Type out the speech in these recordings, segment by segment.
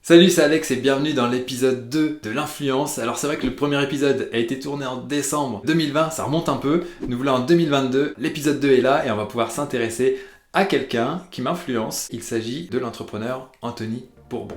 Salut, c'est Alex et bienvenue dans l'épisode 2 de l'influence. Alors c'est vrai que le premier épisode a été tourné en décembre 2020, ça remonte un peu. Nous voilà en 2022, l'épisode 2 est là et on va pouvoir s'intéresser à quelqu'un qui m'influence. Il s'agit de l'entrepreneur Anthony Bourbon.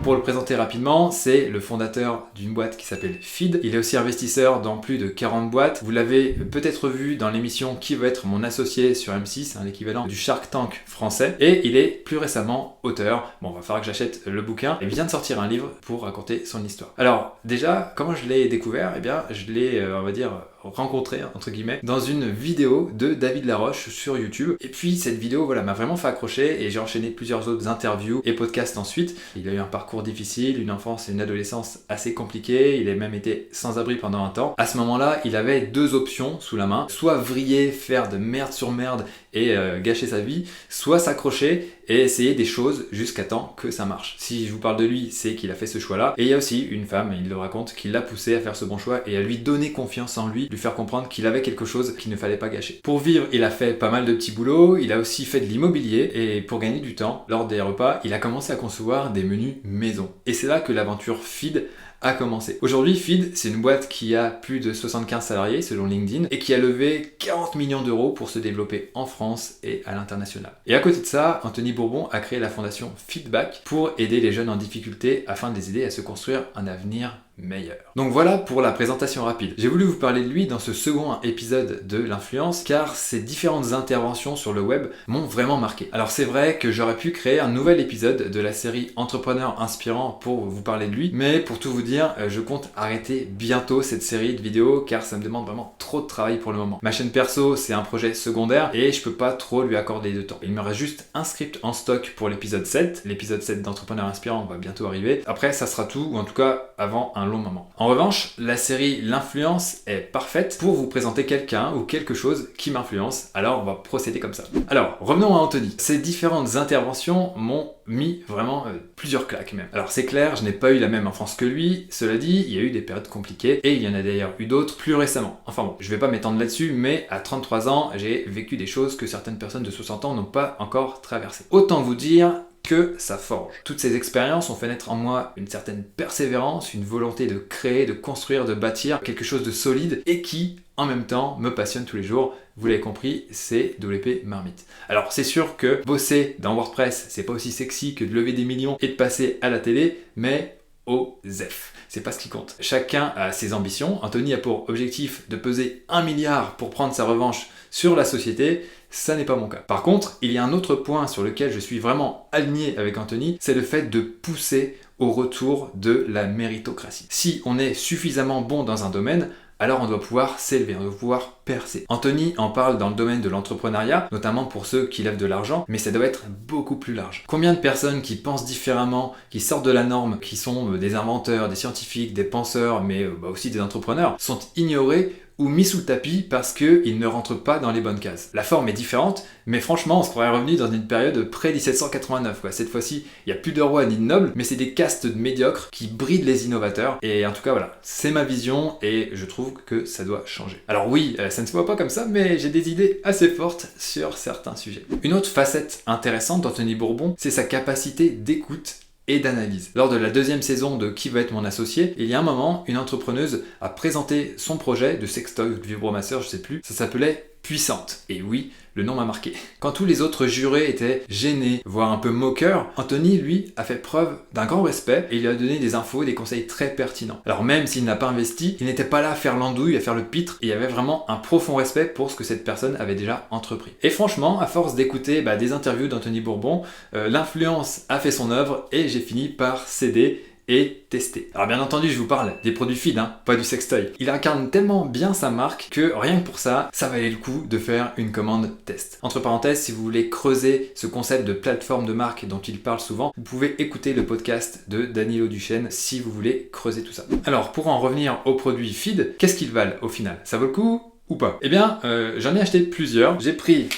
Pour le présenter rapidement, c'est le fondateur d'une boîte qui s'appelle Feed. Il est aussi investisseur dans plus de 40 boîtes. Vous l'avez peut-être vu dans l'émission Qui veut être mon associé sur M6, l'équivalent du Shark Tank français. Et il est plus récemment auteur. Bon, va falloir que j'achète le bouquin. Il vient de sortir un livre pour raconter son histoire. Alors déjà, comment je l'ai découvert? Eh bien, je l'ai, on va dire, rencontré entre guillemets dans une vidéo de David Laroche sur YouTube. Et puis cette vidéo m'a vraiment fait accrocher et j'ai enchaîné plusieurs autres interviews et podcasts ensuite. Il a eu un parcours difficile, une enfance et une adolescence assez compliquées, il a même été sans abri pendant un temps. À ce moment-là, il avait deux options sous la main, soit vriller, faire de merde sur merde et gâcher sa vie, soit s'accrocher et essayer des choses jusqu'à temps que ça marche. Si je vous parle de lui, c'est qu'il a fait ce choix-là. Et il y a aussi une femme, il le raconte, qui l'a poussé à faire ce bon choix et à lui donner confiance en lui, lui faire comprendre qu'il avait quelque chose qu'il ne fallait pas gâcher. Pour vivre, il a fait pas mal de petits boulots, il a aussi fait de l'immobilier et pour gagner du temps, lors des repas, il a commencé à concevoir des menus maison. Et c'est là que l'aventure Feed a commencé. Aujourd'hui, Feed, c'est une boîte qui a plus de 75 salariés selon LinkedIn et qui a levé 40 millions d'euros pour se développer en France et à l'international. Et à côté de ça, Anthony Bourbon a créé la fondation Feedback pour aider les jeunes en difficulté afin de les aider à se construire un avenir meilleur. Donc voilà pour la présentation rapide. J'ai voulu vous parler de lui dans ce second épisode de l'influence car ses différentes interventions sur le web m'ont vraiment marqué. Alors c'est vrai que j'aurais pu créer un nouvel épisode de la série Entrepreneur inspirant pour vous parler de lui, mais pour tout vous dire, je compte arrêter bientôt cette série de vidéos car ça me demande vraiment trop de travail pour le moment. Ma chaîne perso, c'est un projet secondaire et je peux pas trop lui accorder de temps. Il me reste juste un script en stock pour l'épisode 7. L'épisode 7 d'Entrepreneur inspirant va bientôt arriver. Après, ça sera tout, ou en tout cas avant un long moment. En revanche, la série L'influence est parfaite pour vous présenter quelqu'un ou quelque chose qui m'influence. Alors on va procéder comme ça. Alors, revenons à Anthony. Ces différentes interventions m'ont mis vraiment plusieurs claques même. Alors c'est clair, je n'ai pas eu la même enfance que lui. Cela dit, il y a eu des périodes compliquées et il y en a d'ailleurs eu d'autres plus récemment. Enfin bon, je vais pas m'étendre là-dessus, mais à 33 ans, j'ai vécu des choses que certaines personnes de 60 ans n'ont pas encore traversées. Autant vous dire que ça forge. Toutes ces expériences ont fait naître en moi une certaine persévérance, une volonté de créer, de construire, de bâtir quelque chose de solide et qui, en même temps, me passionne tous les jours. Vous l'avez compris, c'est WP Marmite. Alors c'est sûr que bosser dans WordPress, c'est pas aussi sexy que de lever des millions et de passer à la télé, mais au ZEF. C'est pas ce qui compte. Chacun a ses ambitions. Anthony a pour objectif de peser 1 milliard pour prendre sa revanche sur la société. Ça n'est pas mon cas. Par contre, il y a un autre point sur lequel je suis vraiment aligné avec Anthony, c'est le fait de pousser au retour de la méritocratie. Si on est suffisamment bon dans un domaine, alors on doit pouvoir s'élever, on doit pouvoir percer. Anthony en parle dans le domaine de l'entrepreneuriat, notamment pour ceux qui lèvent de l'argent, mais ça doit être beaucoup plus large. Combien de personnes qui pensent différemment, qui sortent de la norme, qui sont des inventeurs, des scientifiques, des penseurs, mais aussi des entrepreneurs, sont ignorés ou mis sous le tapis parce qu'ils ne rentrent pas dans les bonnes cases. La forme est différente, mais franchement, on se croirait revenu dans une période pré-1789. Cette fois-ci, il n'y a plus de rois ni de nobles, mais c'est des castes de médiocres qui brident les innovateurs. Et en tout cas, voilà, c'est ma vision et je trouve que ça doit changer. Alors oui, ça ne se voit pas comme ça, mais j'ai des idées assez fortes sur certains sujets. Une autre facette intéressante d'Anthony Bourbon, c'est sa capacité d'écoute et d'analyse. Lors de la deuxième saison de Qui veut être mon associé, il y a un moment, une entrepreneuse a présenté son projet de sextoy ou de vibromasseur, je sais plus, ça s'appelait Puissante. Et oui, le nom m'a marqué. Quand tous les autres jurés étaient gênés, voire un peu moqueurs, Anthony, lui, a fait preuve d'un grand respect et il a donné des infos et des conseils très pertinents. Alors même s'il n'a pas investi, il n'était pas là à faire l'andouille, à faire le pitre, et il y avait vraiment un profond respect pour ce que cette personne avait déjà entrepris. Et franchement, à force d'écouter des interviews d'Anthony Bourbon, l'influence a fait son œuvre et j'ai fini par céder et tester. Alors bien entendu, je vous parle des produits Feed, pas du sextoy. Il incarne tellement bien sa marque que rien que pour ça, ça valait le coup de faire une commande test. Entre parenthèses, si vous voulez creuser ce concept de plateforme de marque dont il parle souvent, vous pouvez écouter le podcast de Danilo Duchesne si vous voulez creuser tout ça. Alors pour en revenir aux produits Feed, qu'est-ce qu'ils valent au final? Ça vaut le coup ou pas? Eh bien, j'en ai acheté plusieurs. J'ai pris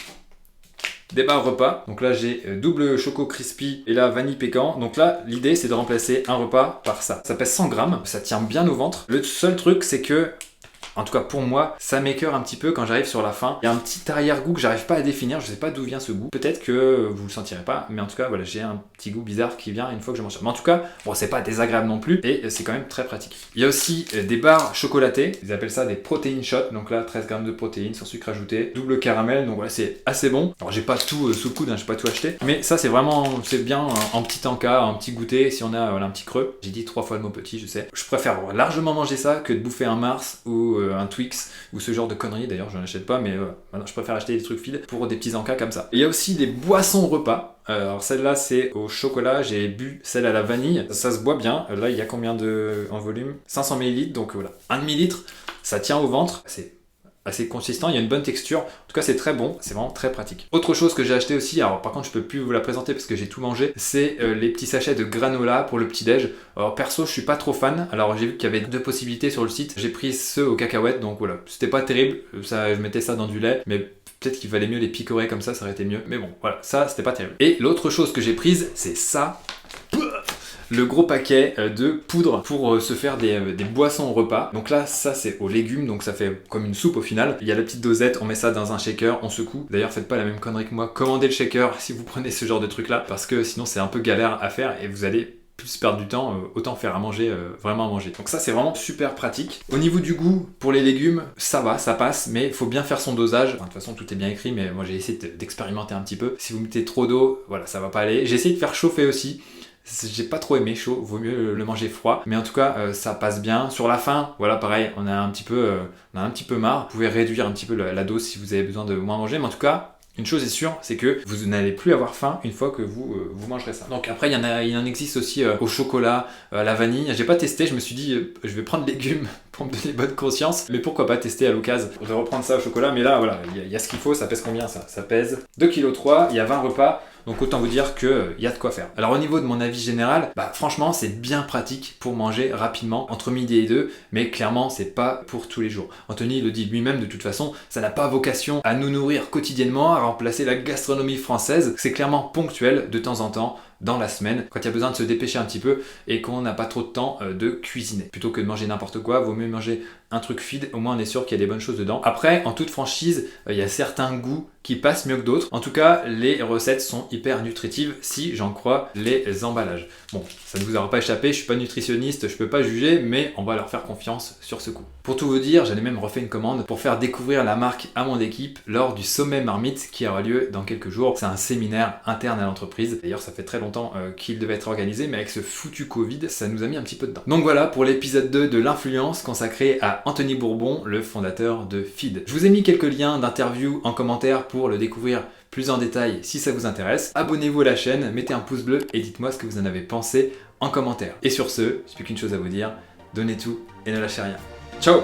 des barres repas, donc là j'ai double choco crispy et là vanille pécan, donc là l'idée c'est de remplacer un repas par ça. Ça pèse 100 grammes, ça tient bien au ventre. Le seul truc c'est que en tout cas pour moi, ça m'écœure un petit peu quand j'arrive sur la fin. Il y a un petit arrière-goût que j'arrive pas à définir, je sais pas d'où vient ce goût. Peut-être que vous le sentirez pas, mais en tout cas voilà, j'ai un petit goût bizarre qui vient une fois que je mange ça. Mais en tout cas, bon, c'est pas désagréable non plus et c'est quand même très pratique. Il y a aussi des barres chocolatées, ils appellent ça des protéines shots. Donc là, 13 grammes de protéines sans sucre ajouté, double caramel, donc voilà, c'est assez bon. Alors j'ai pas tout sous le coude, hein, j'ai pas tout acheté, mais ça c'est vraiment, c'est bien en petit encas, en petit goûter si on a voilà, un petit creux. J'ai dit 3 fois le mot petit, je sais. Je préfère largement manger ça que de bouffer un Mars ou un Twix ou ce genre de conneries. D'ailleurs, je n'en achète pas, mais maintenant je préfère acheter des trucs feed pour des petits encas comme ça. Il y a aussi des boissons repas. Alors celle-là c'est au chocolat, j'ai bu celle à la vanille, ça se boit bien. Là il y a combien en volume? 500 ml, donc voilà, 1 demi-litre, ça tient au ventre, c'est assez consistant, il y a une bonne texture, en tout cas c'est très bon, c'est vraiment très pratique. Autre chose que j'ai acheté aussi, alors par contre je peux plus vous la présenter parce que j'ai tout mangé, c'est les petits sachets de granola pour le petit déj. Alors perso je suis pas trop fan, alors j'ai vu qu'il y avait 2 possibilités sur le site, j'ai pris ceux aux cacahuètes, donc voilà, c'était pas terrible, ça, je mettais ça dans du lait, mais peut-être qu'il valait mieux les picorer comme ça aurait été mieux, mais bon voilà, ça c'était pas terrible. Et l'autre chose que j'ai prise, c'est ça, le gros paquet de poudre pour se faire des boissons au repas. Donc là, ça c'est aux légumes, donc ça fait comme une soupe au final. Il y a la petite dosette, on met ça dans un shaker, on secoue. D'ailleurs, faites pas la même connerie que moi, commandez le shaker si vous prenez ce genre de truc là, parce que sinon c'est un peu galère à faire et vous allez plus perdre du temps, autant faire à manger, vraiment à manger. Donc ça c'est vraiment super pratique. Au niveau du goût, pour les légumes, ça va, ça passe, mais il faut bien faire son dosage. Enfin, de toute façon tout est bien écrit, mais moi j'ai essayé d'expérimenter un petit peu. Si vous mettez trop d'eau, voilà, ça va pas aller. J'ai essayé de faire chauffer aussi. J'ai pas trop aimé chaud, vaut mieux le manger froid, mais en tout cas ça passe bien. Sur la fin, voilà pareil, on a un petit peu marre. Vous pouvez réduire un petit peu la dose si vous avez besoin de moins manger, mais en tout cas, une chose est sûre, c'est que vous n'allez plus avoir faim une fois que vous mangerez ça. Donc après, il en existe aussi au chocolat, à la vanille. J'ai pas testé, je me suis dit, je vais prendre légumes pour me donner bonne conscience, mais pourquoi pas tester à l'occasion. Je vais reprendre ça au chocolat, mais là, voilà, il y a ce qu'il faut. Ça pèse combien ça? Ça pèse 2,3 kg, il y a 20 repas. Donc autant vous dire qu'il y a de quoi faire. Alors au niveau de mon avis général, franchement c'est bien pratique pour manger rapidement entre midi et 2, mais clairement c'est pas pour tous les jours. Anthony le dit lui-même, de toute façon, ça n'a pas vocation à nous nourrir quotidiennement, à remplacer la gastronomie française. C'est clairement ponctuel de temps en temps dans la semaine, quand il y a besoin de se dépêcher un petit peu et qu'on n'a pas trop de temps de cuisiner. Plutôt que de manger n'importe quoi, vaut mieux manger un truc feed, au moins on est sûr qu'il y a des bonnes choses dedans. Après, en toute franchise, il y a certains goûts qui passent mieux que d'autres. En tout cas, les recettes sont hyper nutritives si j'en crois les emballages. Bon, ça ne vous aura pas échappé, je suis pas nutritionniste, je peux pas juger, mais on va leur faire confiance sur ce coup. Pour tout vous dire, j'en ai même refait une commande pour faire découvrir la marque à mon équipe lors du sommet Marmite qui aura lieu dans quelques jours. C'est un séminaire interne à l'entreprise. D'ailleurs, ça fait très longtemps qu'il devait être organisé, mais avec ce foutu Covid, ça nous a mis un petit peu dedans. Donc voilà pour l'épisode 2 de l'influence consacré à Anthony Bourbon, le fondateur de Feed. Je vous ai mis quelques liens d'interviews en commentaire pour le découvrir plus en détail si ça vous intéresse. Abonnez-vous à la chaîne, mettez un pouce bleu et dites-moi ce que vous en avez pensé en commentaire. Et sur ce, j'ai plus qu'une chose à vous dire, donnez tout et ne lâchez rien. Ciao!